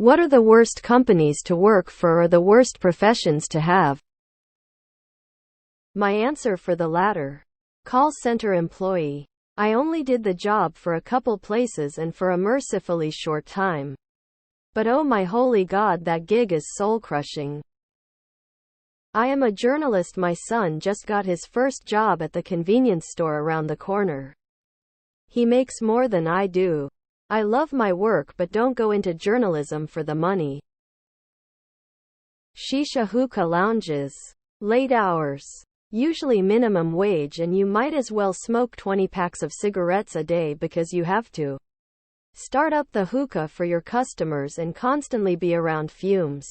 What are the worst companies to work for or the worst professions to have? My answer for the latter. Call center employee. I only did the job for a couple places and for a mercifully short time. But oh my holy God, that gig is soul-crushing. I am a journalist. My son just got his first job at the convenience store around the corner. He makes more than I do. I love my work but don't go into journalism for the money. Shisha hookah lounges. Late hours. Usually minimum wage, and you might as well smoke 20 packs of cigarettes a day because you have to. Start up the hookah for your customers and constantly be around fumes.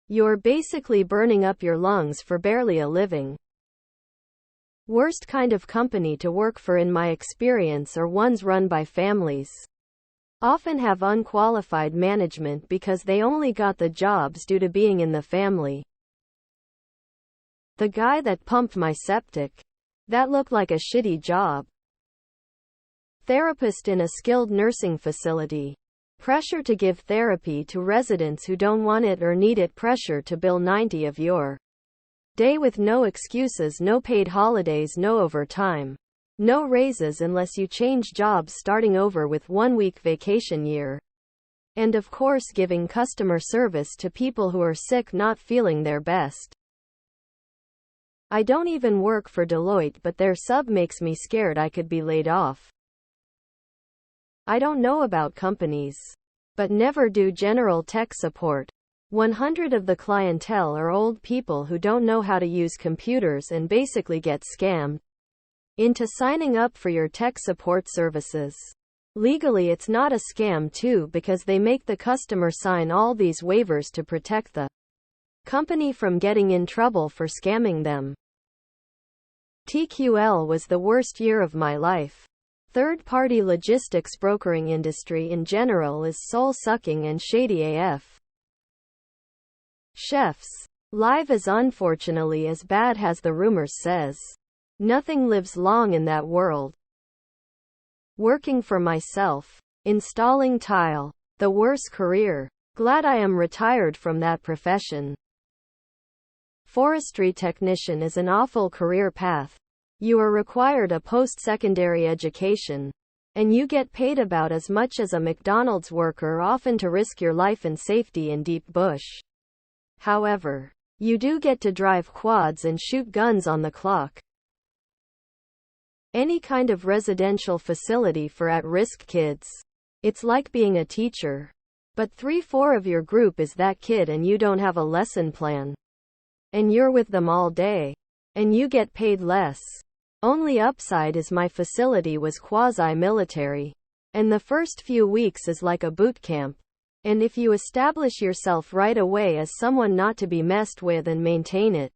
You're basically burning up your lungs for barely a living. Worst kind of company to work for in my experience are ones run by families. Often have unqualified management because they only got the jobs due to being in the family. The guy that pumped my septic. That looked like a shitty job. Therapist in a skilled nursing facility. Pressure to give therapy to residents who don't want it or need it. Pressure to bill 90 of your day with no excuses, no paid holidays, no overtime. No raises unless you change jobs, starting over with 1 week vacation year. And of course giving customer service to people who are sick, not feeling their best. I don't even work for Deloitte, but their sub makes me scared I could be laid off. I don't know about companies, but never do general tech support. 100 of the clientele are old people who don't know how to use computers and basically get scammed into signing up for your tech support services. Legally it's not a scam too, because they make the customer sign all these waivers to protect the company from getting in trouble for scamming them. TQL was the worst year of my life. Third-party logistics brokering industry in general is soul-sucking and shady AF. Chefs. Life is unfortunately as bad as the rumors says. Nothing lives long in that world. Working for myself. Installing tile. The worst career. Glad I am retired from that profession. Forestry technician is an awful career path. You are required a post-secondary education. And you get paid about as much as a McDonald's worker, often to risk your life and safety in deep bush. However, you do get to drive quads and shoot guns on the clock. Any kind of residential facility for at-risk kids. It's like being a teacher. But 3/4 of your group is that kid and you don't have a lesson plan. And you're with them all day. And you get paid less. Only upside is my facility was quasi-military. And the first few weeks is like a boot camp. And if you establish yourself right away as someone not to be messed with and maintain it,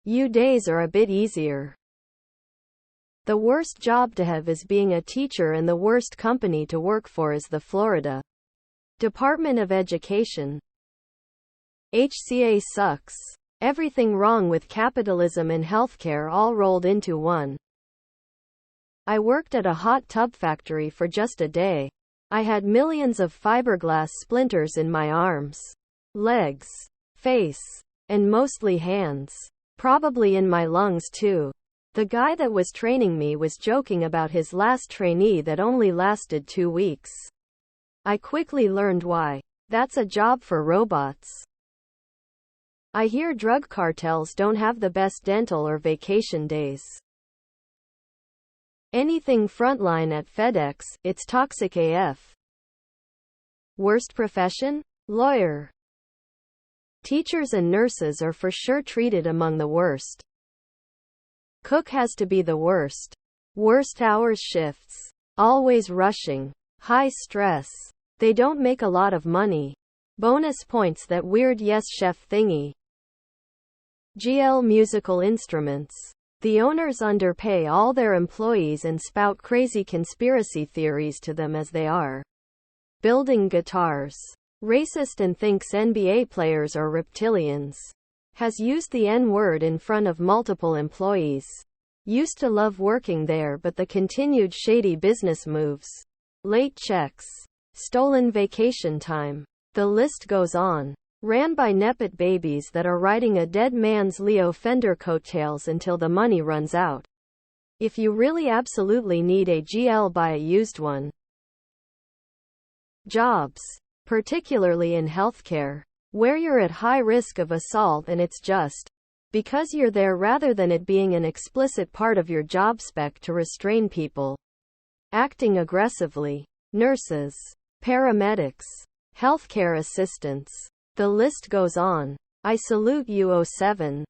you days are a bit easier. The worst job to have is being a teacher, and the worst company to work for is the Florida Department of Education. HCA sucks. Everything wrong with capitalism and healthcare all rolled into one. I worked at a hot tub factory for just a day. I had millions of fiberglass splinters in my arms, legs, face, and mostly hands. Probably in my lungs too. The guy that was training me was joking about his last trainee that only lasted 2 weeks. I quickly learned why. That's a job for robots. I hear drug cartels don't have the best dental or vacation days. Anything frontline at FedEx, it's toxic AF. Worst profession? Lawyer. Teachers and nurses are for sure treated among the worst. Cook has to be the worst. Worst hours shifts. Always rushing. High stress. They don't make a lot of money. Bonus points, that weird yes chef thingy. GL musical instruments. The owners underpay all their employees and spout crazy conspiracy theories to them as they are building guitars. Racist and thinks NBA players are reptilians. Has used the N-word in front of multiple employees. Used to love working there, but the continued shady business moves. Late checks. Stolen vacation time. The list goes on. Ran by Nepet babies that are riding a dead man's Leo Fender coattails until the money runs out. If you really absolutely need a GL, buy a used one. Jobs. Particularly in healthcare, where you're at high risk of assault and it's just because you're there rather than it being an explicit part of your job spec to restrain people acting aggressively. Nurses, paramedics, healthcare assistants. The list goes on. I salute you. 07.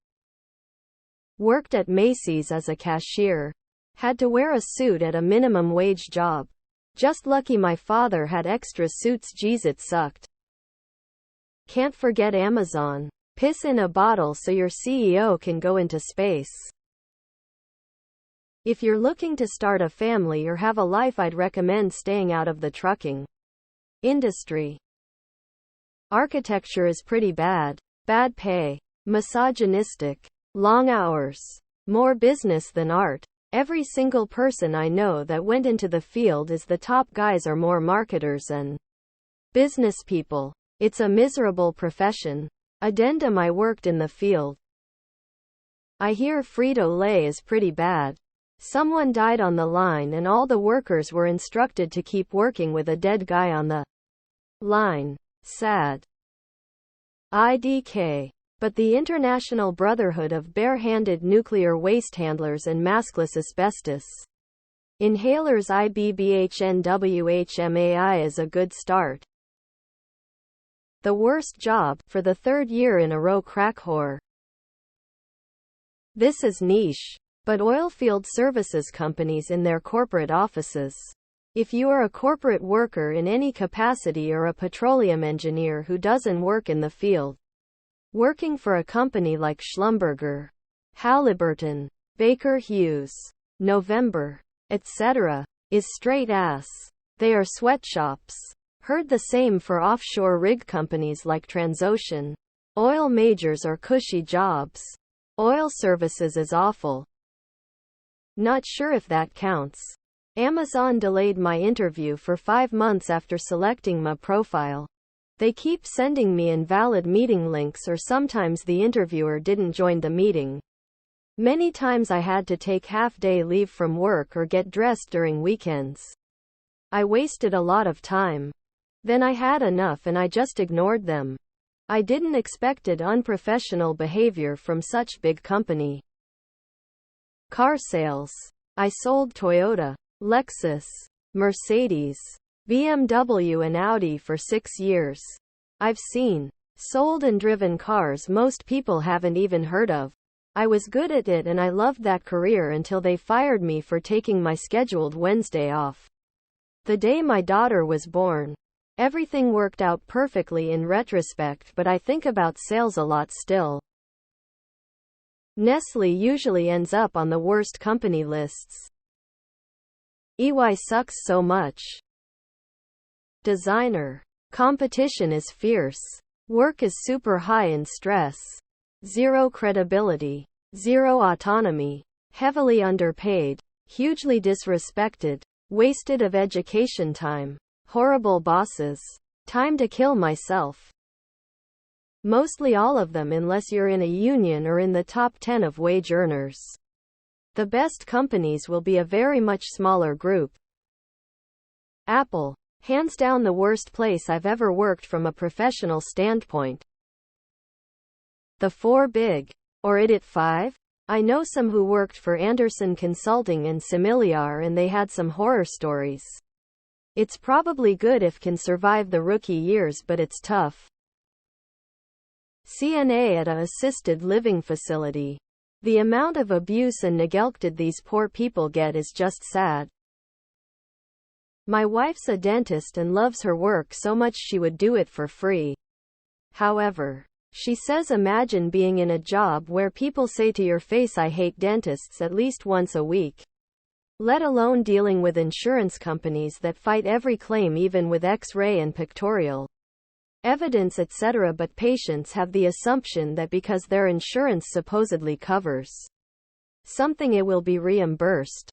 Worked at Macy's as a cashier. Had to wear a suit at a minimum wage job. Just lucky my father had extra suits. Geez, it sucked. Can't forget Amazon. Piss in a bottle so your CEO can go into space. If you're looking to start a family or have a life, I'd recommend staying out of the trucking industry. Architecture is pretty bad. Bad pay. Misogynistic. Long hours. More business than art. Every single person I know that went into the field is the top guys are more marketers and business people. It's a miserable profession. Addendum: I worked in the field. I hear Frito-Lay is pretty bad. Someone died on the line and all the workers were instructed to keep working with a dead guy on the line. Sad. IDK. But the International Brotherhood of Bare-Handed Nuclear Waste Handlers and Maskless Asbestos Inhalers IBBHNWHMAI is a good start. The worst job, for the third year in a row, crack whore. This is niche. But oilfield services companies in their corporate offices. If you are a corporate worker in any capacity or a petroleum engineer who doesn't work in the field, working for a company like Schlumberger, Halliburton, Baker Hughes, November, etc., is straight ass. They are sweatshops. Heard the same for offshore rig companies like Transocean. Oil majors are cushy jobs. Oil services is awful. Not sure if that counts. Amazon delayed my interview for 5 months after selecting my profile. They keep sending me invalid meeting links, or sometimes the interviewer didn't join the meeting. Many times I had to take half-day leave from work or get dressed during weekends. I wasted a lot of time. Then I had enough and I just ignored them. I didn't expected unprofessional behavior from such big company. Car sales. I sold Toyota, Lexus, Mercedes, BMW and Audi for 6 years. I've seen, sold and driven cars most people haven't even heard of. I was good at it and I loved that career until they fired me for taking my scheduled Wednesday off. The day my daughter was born. Everything worked out perfectly in retrospect, but I think about sales a lot still. Nestle usually ends up on the worst company lists. EY sucks so much. Designer. Competition is fierce. Work is super high in stress. Zero credibility. Zero autonomy. Heavily underpaid. Hugely disrespected. Wasted of education time. Horrible bosses. Time to kill myself. Mostly all of them, unless you're in a union or in the top 10 of wage earners. The best companies will be a very much smaller group. Apple. Hands down the worst place I've ever worked from a professional standpoint. The 4 big. Or it 5? I know some who worked for Anderson Consulting and Similiar and they had some horror stories. It's probably good if can survive the rookie years, but it's tough. CNA at a assisted living facility. The amount of abuse and neglect these poor people get is just sad. My wife's a dentist and loves her work so much she would do it for free. However, she says imagine being in a job where people say to your face I hate dentists at least once a week. Let alone dealing with insurance companies that fight every claim even with X-ray and pictorial evidence etc. But patients have the assumption that because their insurance supposedly covers something it will be reimbursed.